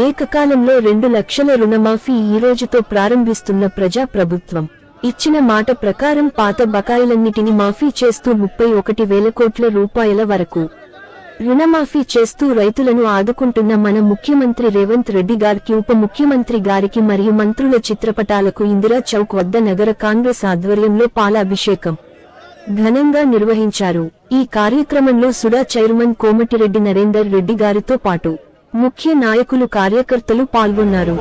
ఏకకాలంలో 2 లక్షల రుణమాఫీ ఈ రోజుతో ప్రారంభిస్తున్న ప్రజా ప్రభుత్వం ఇచ్చిన మాట ప్రకారం పాత బకాయిలన్నిటిని మాఫీ చేస్తూ 31,000 కోట్ల రూపాయల వరకు రుణమాఫీ చేస్తూ రైతులను ఆదుకుంటున్న మన ముఖ్యమంత్రి రేవంత్ రెడ్డి గారికి, ఉప ముఖ్యమంత్రి గారికి మరియు మంత్రుల చిత్రపటాలకు ఇందిరా చౌక్ వద్ద నగర కాంగ్రెస్ ఆధ్వర్యంలో పాలాభిషేకం ఘనంగా నిర్వహించారు. ఈ కార్యక్రమంలో సుడా చైర్మన్ కోమటిరెడ్డి నరేందర్ రెడ్డి గారితో పాటు ముఖ్య నాయకులు, కార్యకర్తలు పాల్గొన్నారు.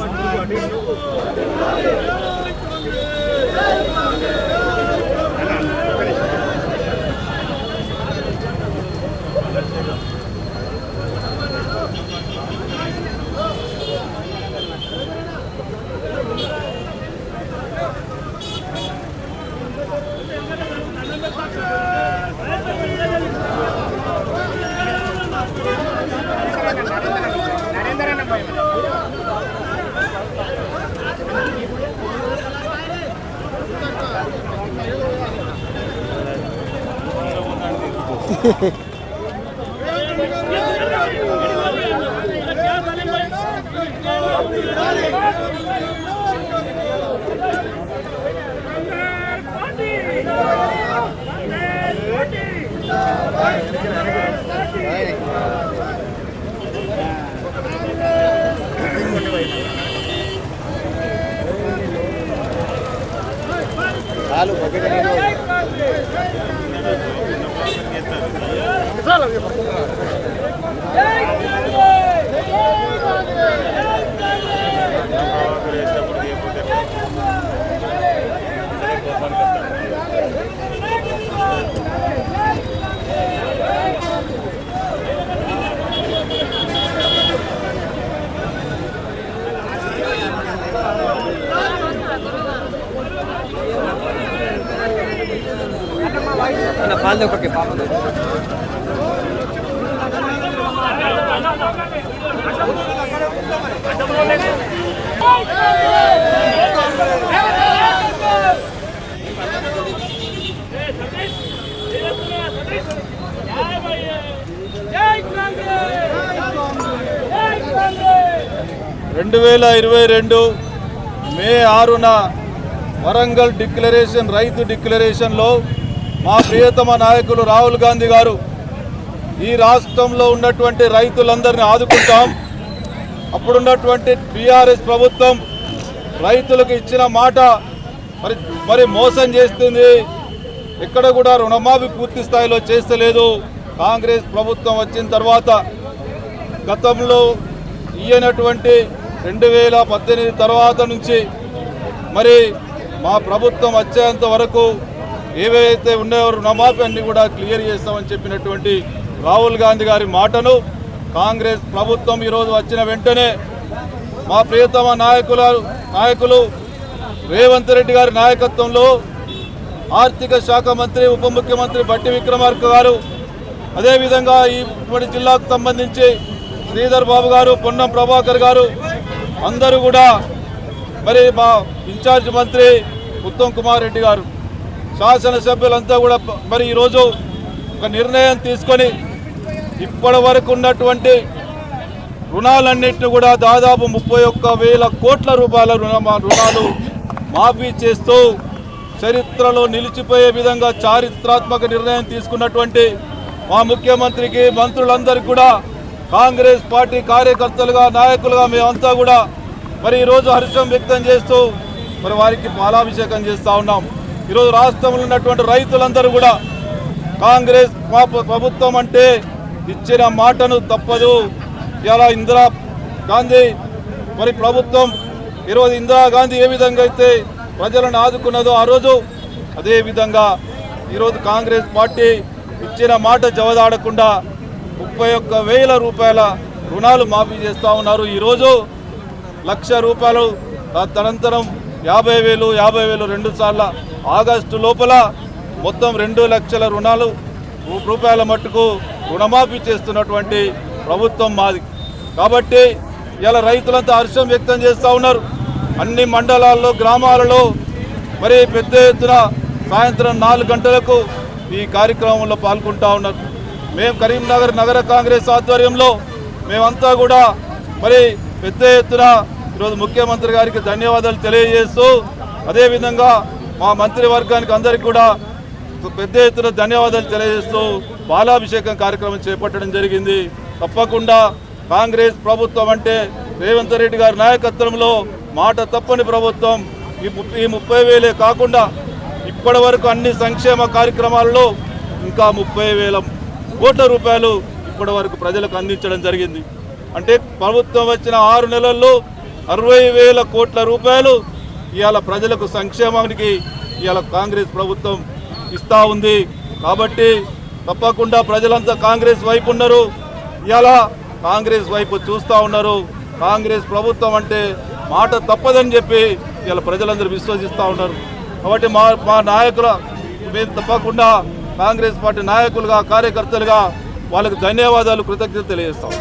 మే 6న వరంగల్ డిక్లరేషన్, రైతు డిక్లరేషన్లో మా ప్రియతమ నాయకులు రాహుల్ గాంధీ గారు ఈ రాష్ట్రంలో ఉన్నటువంటి రైతులందరినీ ఆదుకుంటాం, అప్పుడున్నటువంటి టీఆర్ఎస్ ప్రభుత్వం రైతులకు ఇచ్చిన మాట మరి మోసం చేస్తుంది, ఎక్కడ కూడా రుణమాఫీ పూర్తి స్థాయిలో చేస్తలేదు. కాంగ్రెస్ ప్రభుత్వం వచ్చిన తర్వాత గతంలో ఇయ్యనటువంటి 2018 తర్వాత నుంచి మరి మా ప్రభుత్వం వచ్చేంత వరకు ఏవైతే ఉన్నాయో రుణమాఫీ అన్ని కూడా క్లియర్ చేస్తామని చెప్పినటువంటి రాహుల్ గాంధీ గారి మాటను కాంగ్రెస్ ప్రభుత్వం ఈరోజు వచ్చిన వెంటనే మా ప్రియతమ నాయకులు రేవంత్ రెడ్డి గారి నాయకత్వంలో ఆర్థిక శాఖ మంత్రి, ఉప ముఖ్యమంత్రి బట్టి విక్రమార్క గారు, అదేవిధంగా ఈ జిల్లాకు సంబంధించి శ్రీధర్ బాబు గారు, పొన్నం ప్రభాకర్ గారు అందరూ కూడా మరి మా ఇన్ఛార్జ్ మంత్రి ఉత్తమ్ కుమార్ రెడ్డి గారు, శాసనసభ్యులంతా కూడా మరి ఈరోజు ఒక నిర్ణయం తీసుకొని ఇప్పటి వరకు ఉన్నటువంటి రుణాలన్నింటినీ కూడా దాదాపు 31,000 కోట్ల రూపాయల రుణాలు మాఫీ చేస్తూ చరిత్రలో నిలిచిపోయే విధంగా చారిత్రాత్మక నిర్ణయం తీసుకున్నటువంటి మా ముఖ్యమంత్రికి, మంత్రులందరికీ కూడా కాంగ్రెస్ పార్టీ కార్యకర్తలుగా, నాయకులుగా మేమంతా కూడా మరి ఈరోజు హర్షం వ్యక్తం చేస్తూ మరి వారికి పాలాభిషేకం చేస్తూ ఉన్నాం. ఈరోజు రాష్ట్రంలో ఉన్నటువంటి రైతులందరూ కూడా కాంగ్రెస్ ప్రభుత్వం అంటే ఇచ్చిన మాటను తప్పదు. ఇలా ఇందిరా గాంధీ మరి ప్రభుత్వం ఈరోజు ఇందిరాగాంధీ ఏ విధంగా అయితే ప్రజలను ఆదుకున్నదో ఆ రోజు అదేవిధంగా ఈరోజు కాంగ్రెస్ పార్టీ ఇచ్చిన మాట జవదాడకుండా 31,000 రూపాయల రుణాలు మాఫీ చేస్తూ ఉన్నారు. ఈరోజు 1,00,000 రూపాయలు, తదనంతరం 50,000 2 సార్లు ఆగస్టు లోపల మొత్తం 2 లక్షల రూపాయల మట్టుకు రుణమాఫీ చేస్తున్నటువంటి ప్రభుత్వం మాది. కాబట్టి ఇలా రైతులంతా హర్షం వ్యక్తం చేస్తూ ఉన్నారు. అన్ని మండలాల్లో, గ్రామాలలో మరి పెద్ద ఎత్తున సాయంత్రం 4 గంటలకు ఈ కార్యక్రమంలో పాల్గొంటూ ఉన్నారు. మేము కరీంనగర్ నగర కాంగ్రెస్ ఆధ్వర్యంలో మేమంతా కూడా మరి పెద్ద ఎత్తున ఈరోజు ముఖ్యమంత్రి గారికి ధన్యవాదాలు తెలియజేస్తూ అదేవిధంగా మా మంత్రివర్గానికి అందరికీ కూడా పెద్ద ఎత్తున ధన్యవాదాలు తెలియజేస్తూ బాలాభిషేకం కార్యక్రమం చేపట్టడం జరిగింది. తప్పకుండా కాంగ్రెస్ ప్రభుత్వం అంటే రేవంత్ రెడ్డి గారి నాయకత్వంలో మాట తప్పని ప్రభుత్వం. ఈ 30,000 కాకుండా ఇప్పటి వరకు అన్ని సంక్షేమ కార్యక్రమాల్లో ఇంకా 30,000 కోట్ల రూపాయలు ఇప్పటి వరకు ప్రజలకు అందించడం జరిగింది. అంటే ప్రభుత్వం వచ్చిన 6 నెలల్లో 60,000 కోట్ల రూపాయలు ఇవాళ ప్రజలకు సంక్షేమానికి ఇవాళ కాంగ్రెస్ ప్రభుత్వం ఇస్తూ ఉంది. కాబట్టి తప్పకుండా ప్రజలంతా కాంగ్రెస్ వైపు ఉన్నారు, ఇవాళ కాంగ్రెస్ వైపు చూస్తూ ఉన్నారు. కాంగ్రెస్ ప్రభుత్వం అంటే మాట తప్పదని చెప్పి ఇవాళ ప్రజలందరూ విశ్వసిస్తూ ఉన్నారు. కాబట్టి మా నాయకుల మేము తప్పకుండా కాంగ్రెస్ పార్టీ నాయకులుగా కార్యకర్తలుగా వాళ్ళకు ధన్యవాదాలు, కృతజ్ఞతలు తెలియజేస్తాం.